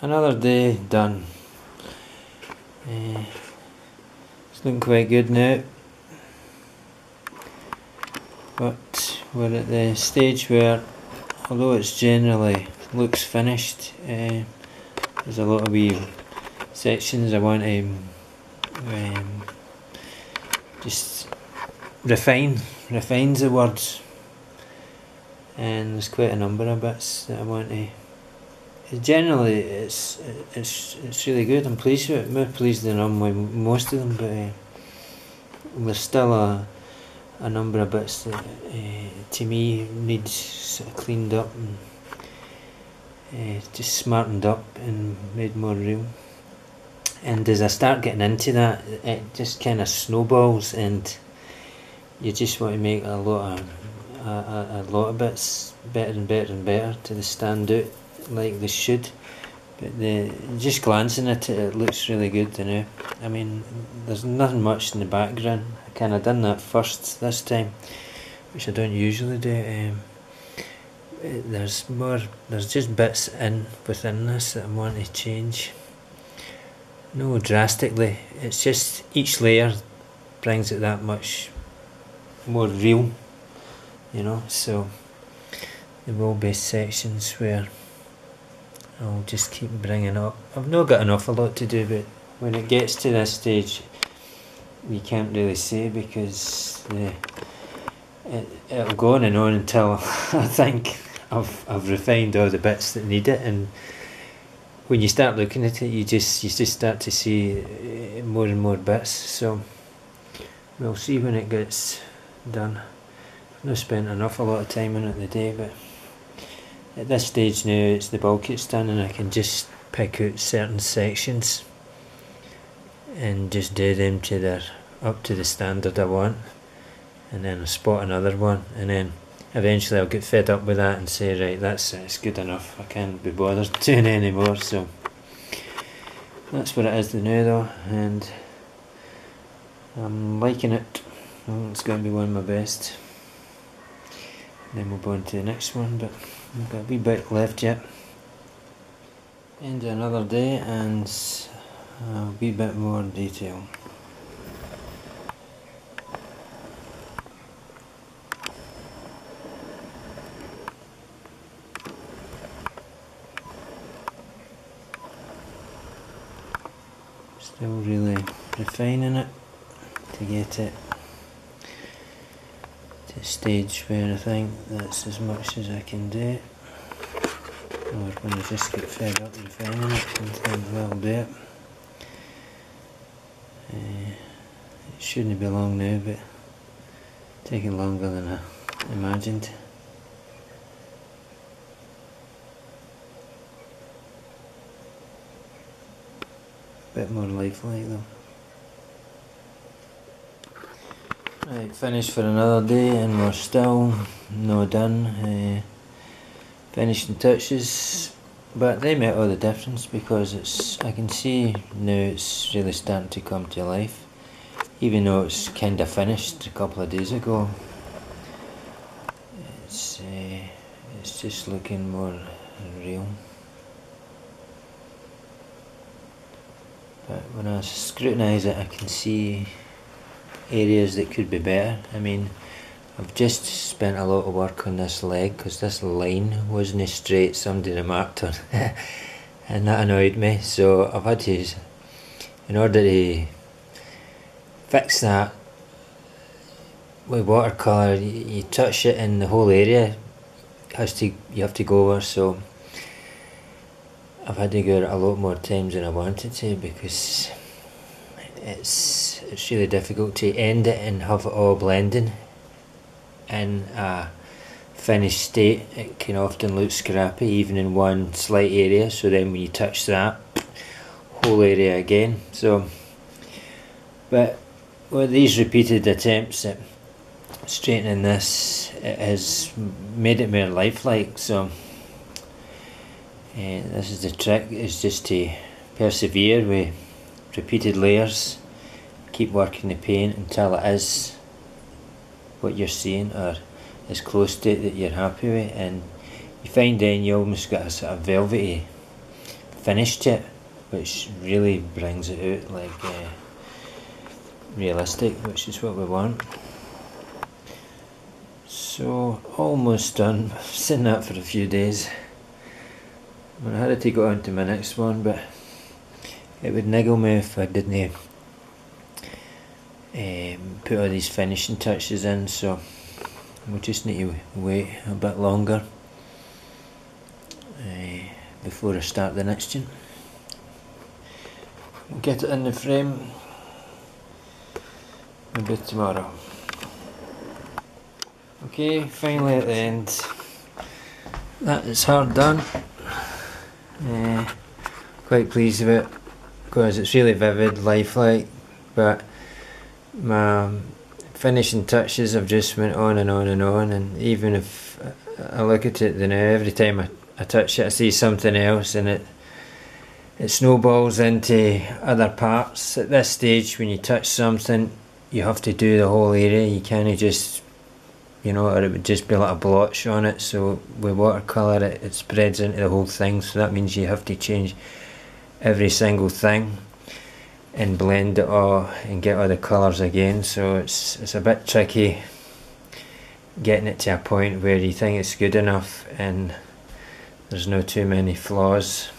Another day done. It's looking quite good now, but we're at the stage where, although it's generally looks finished, there's a lot of wee sections I want to just refine's the words, and there's quite a number of bits that I want to. Generally, it's really good. I'm pleased with it. More pleased than I'm with most of them, but there's still a number of bits that to me needs sort of cleaned up and just smartened up and made more real. And as I start getting into that, it just kind of snowballs, and you just want to make a lot of bits better and better and better till they stand out like they should. But just glancing at it, it looks really good, you know. I mean, there's nothing much in the background. I kind of done that first this time, which I don't usually do. There's just bits within this that I want to change. No drastically, it's just each layer brings it that much more real, you know. So there will be sections where I'll just keep bringing up. I've not got an awful lot to do, but when it gets to this stage, you can't really say, because it'll go on and on until I think I've refined all the bits that need it. And when you start looking at it, you just start to see more and more bits. So we'll see when it gets done. I've not spent an awful lot of time on it today, but at this stage now it's the bulk it's done, and I can just pick out certain sections and just do them to their up to the standard I want, and then I'll spot another one, and then eventually I'll get fed up with that and say, right, that's it, it's good enough, I can't be bothered doing any more. So that's what it is now though, and I'm liking it. It's going to be one of my best. Then we'll go on to the next one, but I've got a wee bit left yet. Into another day and a wee bit more detail. Still really refining it to get it to a stage where I think that's as much as I can do. Or when I just get fed up refining it, sometimes I'll do it. It shouldn't be long now, but taking longer than I imagined. Bit more lifelike though. Right, finished for another day, and we're still not done. Finishing touches, but they make all the difference, because I can see now it's really starting to come to life, even though it's kind of finished a couple of days ago. It's just looking more real. But when I scrutinise it, I can see areas that could be better. I mean, I've just spent a lot of work on this leg, because this line wasn't straight, somebody remarked on and that annoyed me. So I've had to, in order to fix that with watercolour, you touch it and the whole area you have to go over. So I've had to go it a lot more times than I wanted to, because it's really difficult to end it and have it all blending in a finished state. It can often look scrappy even in one slight area, so then when you touch that, whole area again. So, but with these repeated attempts at straightening this, it has made it more lifelike. So this is the trick, is just to persevere with repeated layers, keep working the paint until it is what you're seeing, or as close to it that you're happy with, and you find then you almost got a sort of velvety finished yet, which really brings it out like realistic, which is what we want. So almost done. I've seen that for a few days. I had to take it on to my next one, but it would niggle me if I didn't put all these finishing touches in, so we'll just need to wait a bit longer before I start the next one. We'll get it in the frame maybe tomorrow. Okay, finally at the end. That is hard done. Quite pleased with it because it's really vivid, lifelike, but my finishing touches have just went on and on and on, and even if I look at it now, every time I touch it I see something else, and it snowballs into other parts. At this stage, when you touch something, you have to do the whole area. You can't just, you know, or it would just be like a blotch on it. So with watercolour it spreads into the whole thing, so that means you have to change every single thing and blend it all and get all the colours again. So it's a bit tricky getting it to a point where you think it's good enough and there's no too many flaws.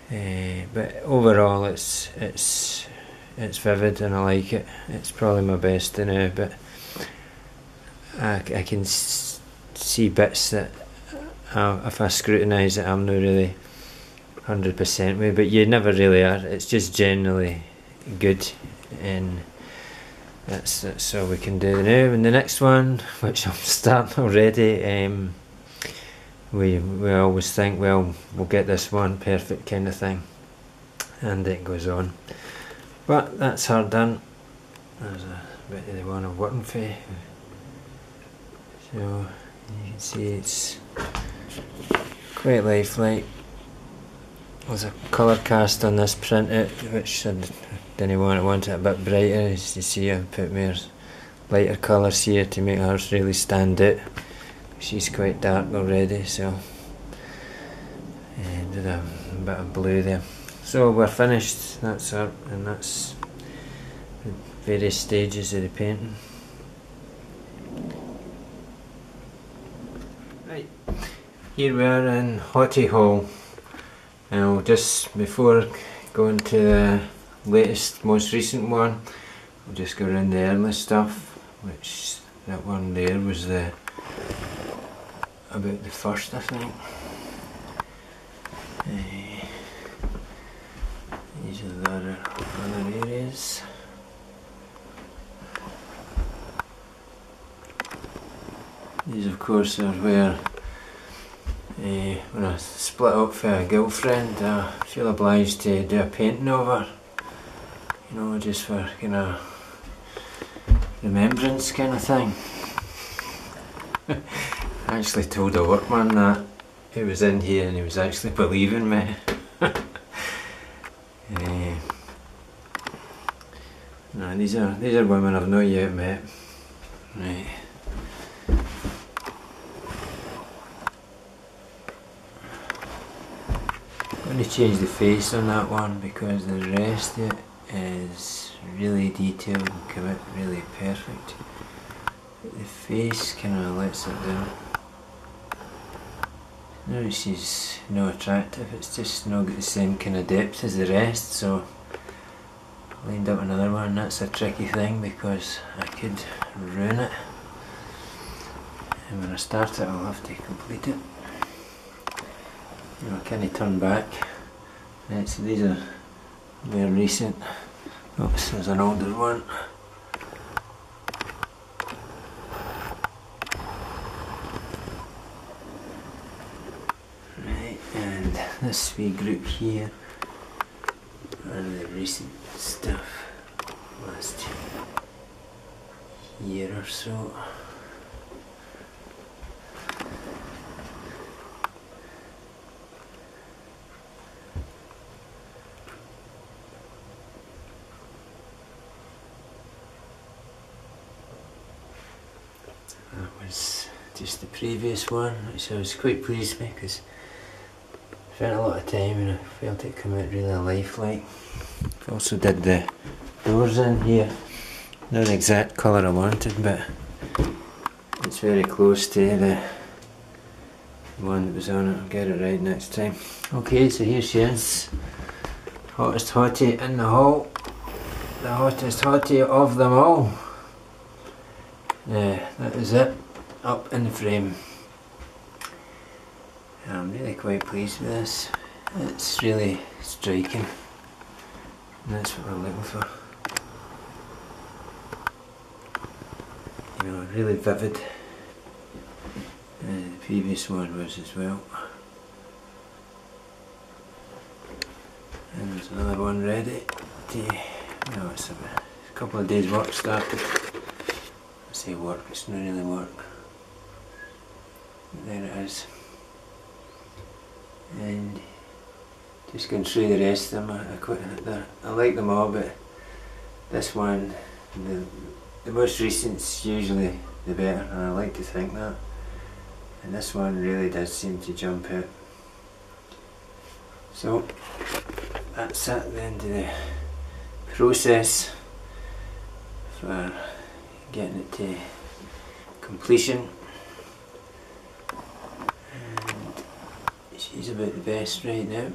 But overall it's vivid and I like it. It's probably my best to now, but I can see bits that if I scrutinise it I'm not really 100% with, but you never really are. It's just generally good, and that's all we can do now. And the next one, which I'm starting already, we always think, well, we'll get this one perfect kind of thing, and it goes on. But that's hard done. There's a bit of the one I'm working for. So you can see it's quite lifelike. There's a colour cast on this printout, which I didn't want it a bit brighter. As you see, I put more lighter colours here to make hers really stand out. She's quite dark already, so did a bit of blue there. So we're finished. That's her, and that's the various stages of the painting. Right, here we are in Hottie Hall. Now, just before going to the latest, most recent one, we'll just go around the early stuff, which that one there was about the first, I think. These are the other areas. These of course are where when I split up for a girlfriend, I feel obliged to do a painting over, you know, just for kind of remembrance kind of thing. I actually told a workman that he was in here and he was actually believing me. No, these are women I've not yet met. Right. I'm going to change the face on that one because the rest of it is really detailed and come out really perfect. But the face kind of lets it down. No, she's no attractive, it's just not got the same kind of depth as the rest, so I lined up another one. That's a tricky thing because I could ruin it, and when I start it I'll have to complete it. You know, I can't turn back. Right, so these are more recent. Oops, there's an older one. Right, and this wee group here are the recent stuff, last year or so. That was just the previous one, which I was quite pleased with because spent a lot of time and I felt it come out really lifelike. Also did the doors in here. Not the exact colour I wanted, but it's very close to the one that was on it. I'll get it right next time. Okay, so here she is. Hottest hottie in the hall. The hottest hottie of them all. Yeah, that is it. Up in the frame. I'm really quite pleased with this. It's really striking. And that's what we're looking for. You know, really vivid. The previous one was as well. And there's another one ready to, no, it's a couple of days work started. I say work, it's not really work. But there it is. And just going through the rest of them. I like them all, but this one, the most recent's usually the better, and I like to think that. And this one really does seem to jump out. So that's at the end of the process for getting it to completion. And she's about the best right now.